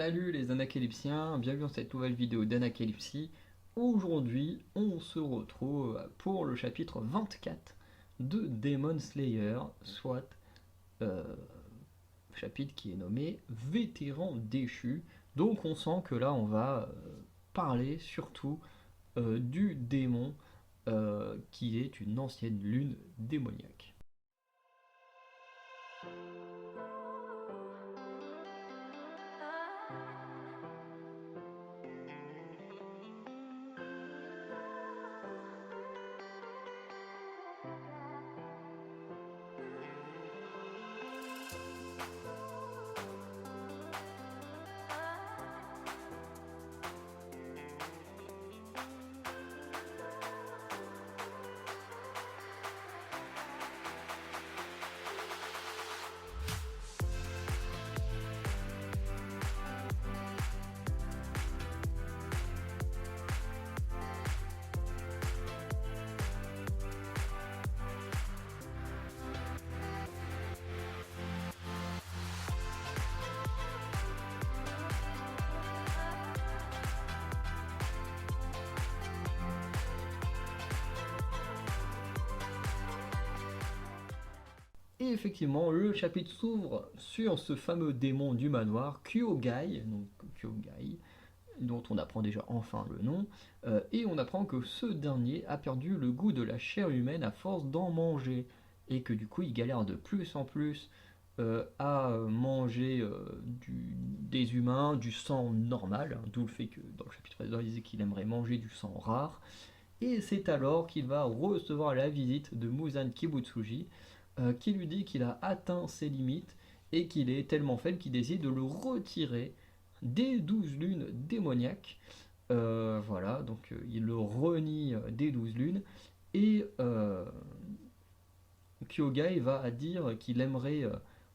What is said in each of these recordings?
Salut les anacalypsiens, bienvenue dans cette nouvelle vidéo d'Anacalypsie. Aujourd'hui, on se retrouve pour le chapitre 24 de Demon Slayer, soit euh, chapitre qui est nommé Vétéran déchu. Donc on sent que là on va parler surtout du démon qui est une ancienne lune démoniaque. Et effectivement, le chapitre s'ouvre sur ce fameux démon du manoir, Kyogai, donc Kyogai, dont on apprend déjà enfin le nom, et on apprend que ce dernier a perdu le goût de la chair humaine à force d'en manger, et que du coup il galère de plus en plus à manger des humains, du sang normal, hein, d'où le fait que dans le chapitre précédent il disait qu'il aimerait manger du sang rare, et c'est alors qu'il va recevoir la visite de Muzan Kibutsuji, qui lui dit qu'il a atteint ses limites et qu'il est tellement faible qu'il décide de le retirer des 12 lunes démoniaques. Voilà, donc il le renie des 12 lunes et Kyogai va dire qu'il aimerait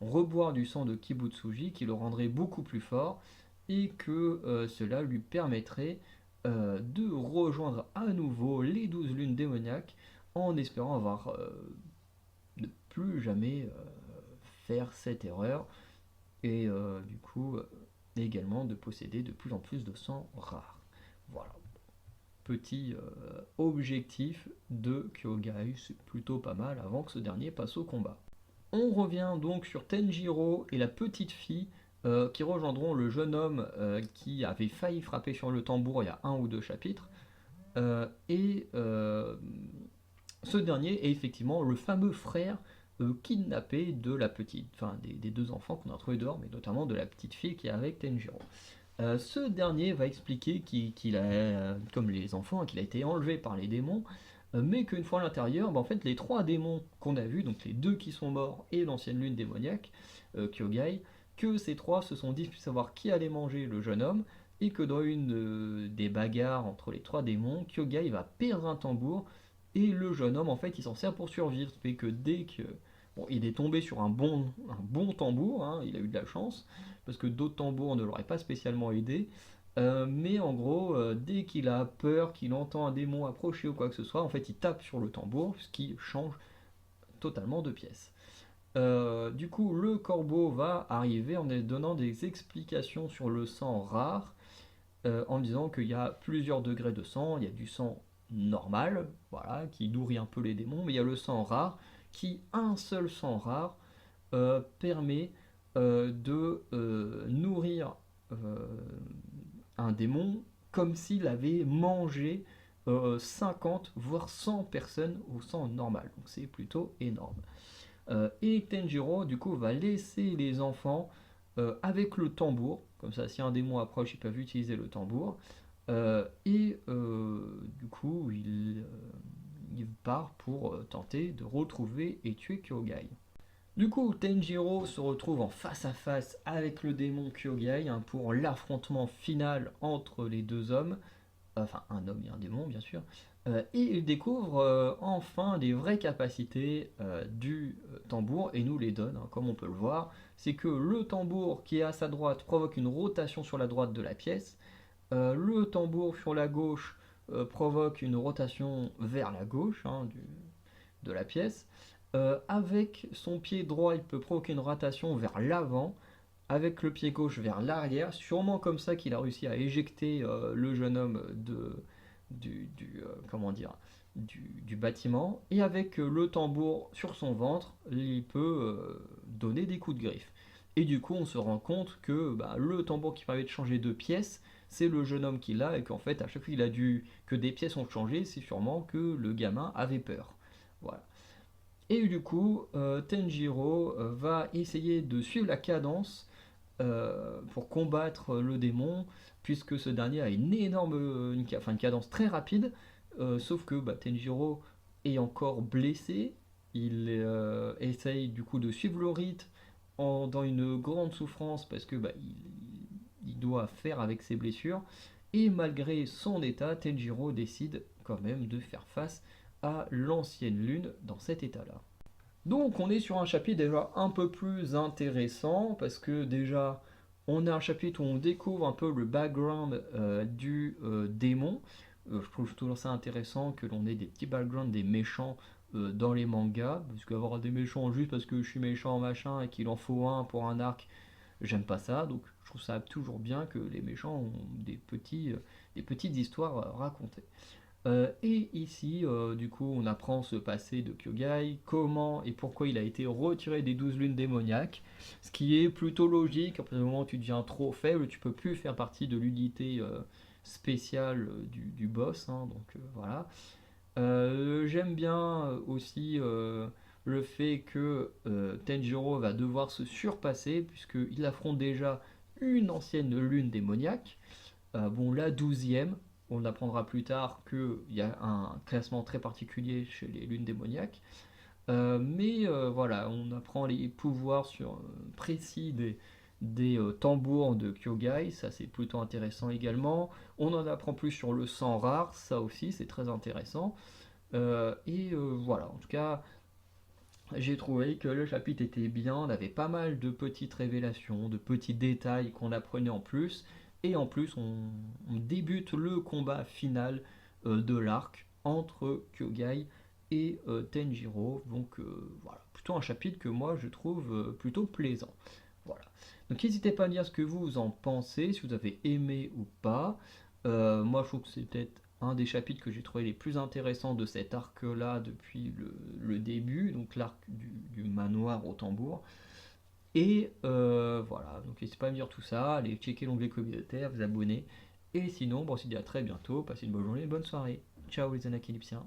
reboire du sang de Kibutsuji, qui le rendrait beaucoup plus fort et que cela lui permettrait de rejoindre à nouveau les 12 lunes démoniaques en espérant avoir ne plus jamais faire cette erreur et du coup également de posséder de plus en plus de sang rare. Voilà, petit objectif de Kyogai, c'est plutôt pas mal avant que ce dernier passe au combat. On revient donc sur Tenjiro et la petite fille qui rejoindront le jeune homme qui avait failli frapper sur le tambour il y a un ou deux chapitres. Et ce dernier est effectivement le fameux frère kidnappé de la petite, enfin des deux enfants qu'on a trouvés dehors, mais notamment de la petite fille qui est avec Tenjiro. Ce dernier va expliquer qu'il a, comme les enfants, hein, qu'il a été enlevé par les démons, mais qu'une fois à l'intérieur, bah, en fait, les trois démons qu'on a vus, donc les deux qui sont morts et l'ancienne lune démoniaque, Kyogai, que ces trois se sont disputés savoir qui allait manger le jeune homme, et que dans une des bagarres entre les trois démons, Kyogai va perdre un tambour, et le jeune homme, en fait, il s'en sert pour survivre, et que dès que... Bon, il est tombé sur un bon tambour, hein, il a eu de la chance, parce que d'autres tambours ne l'auraient pas spécialement aidé. Mais en gros, dès qu'il a peur, qu'il entend un démon approcher ou quoi que ce soit, en fait, il tape sur le tambour, ce qui change totalement de pièce. Du coup, le corbeau va arriver en donnant des explications sur le sang rare, en disant qu'il y a plusieurs degrés de sang. Il y a du sang normal, voilà, qui nourrit un peu les démons, mais il y a le sang rare, qui, un seul sang rare, permet de nourrir un démon comme s'il avait mangé 50 voire 100 personnes au sang normal. Donc c'est plutôt énorme. Et Tenjiro du coup va laisser les enfants avec le tambour, comme ça si un démon approche ils peuvent utiliser le tambour. Du coup il part pour tenter de retrouver et tuer Kyogai. Du coup, Tenjiro se retrouve en face à face avec le démon Kyogai, hein, pour l'affrontement final entre les deux hommes, enfin un homme et un démon bien sûr, et il découvre enfin les vraies capacités du tambour et nous les donne, hein, comme on peut le voir. C'est que le tambour qui est à sa droite provoque une rotation sur la droite de la pièce, le tambour sur la gauche provoque une rotation vers la gauche, hein, de la pièce. Avec son pied droit, il peut provoquer une rotation vers l'avant. avec le pied gauche vers l'arrière, sûrement comme ça qu'il a réussi à éjecter le jeune homme comment dire, du bâtiment, et avec le tambour sur son ventre, il peut donner des coups de griffe. Et du coup, on se rend compte que bah, le tambour qui permet de changer de pièce, c'est le jeune homme qui l'a, et qu'en fait, à chaque fois que des pièces ont changé, c'est sûrement que le gamin avait peur. Voilà. Et du coup, Tenjiro va essayer de suivre la cadence pour combattre le démon, puisque ce dernier a une cadence très rapide, sauf que bah, Tenjiro est encore blessé, il essaye du coup de suivre le rythme dans une grande souffrance, parce que bah, il doit faire avec ses blessures, et malgré son état, Tenjiro décide quand même de faire face à l'ancienne lune dans cet état-là. Donc on est sur un chapitre déjà un peu plus intéressant parce que déjà on a un chapitre où on découvre un peu le background du démon. Je trouve toujours ça intéressant que l'on ait des petits backgrounds des méchants dans les mangas, parce qu'avoir des méchants juste parce que je suis méchant machin et qu'il en faut un pour un arc, j'aime pas ça. Donc je trouve ça toujours bien que les méchants ont des petites histoires racontées. Et ici, du coup, on apprend ce passé de Kyogai, comment et pourquoi il a été retiré des 12 lunes démoniaques, ce qui est plutôt logique. À partir du moment où tu deviens trop faible, tu peux plus faire partie de l'unité spéciale du boss, hein, donc voilà. J'aime bien aussi le fait que Tenjiro va devoir se surpasser, puisqu'il affronte déjà une ancienne lune démoniaque. Bon, la 12e, on apprendra plus tard qu'il y a un classement très particulier chez les lunes démoniaques. Mais voilà, on apprend les pouvoirs précis des tambours de Kyogai, ça c'est plutôt intéressant également. On en apprend plus sur le sang rare, ça aussi c'est très intéressant. Voilà, en tout cas, j'ai trouvé que le chapitre était bien, on avait pas mal de petites révélations, de petits détails qu'on apprenait en plus, et en plus on débute le combat final de l'arc entre Kyogai et Tenjiro, donc voilà, plutôt un chapitre que moi je trouve plutôt plaisant. Voilà. Donc n'hésitez pas à me dire ce que vous en pensez, si vous avez aimé ou pas. Moi je trouve que c'est peut-être un des chapitres que j'ai trouvé les plus intéressants de cet arc-là depuis le début, donc l'arc du manoir au tambour. Et voilà, donc n'hésitez pas à me dire tout ça, allez checker l'onglet communautaire, vous abonner. Et sinon, bon, on se dit à très bientôt, passez une bonne journée, une bonne soirée. Ciao les Anakinipsiens.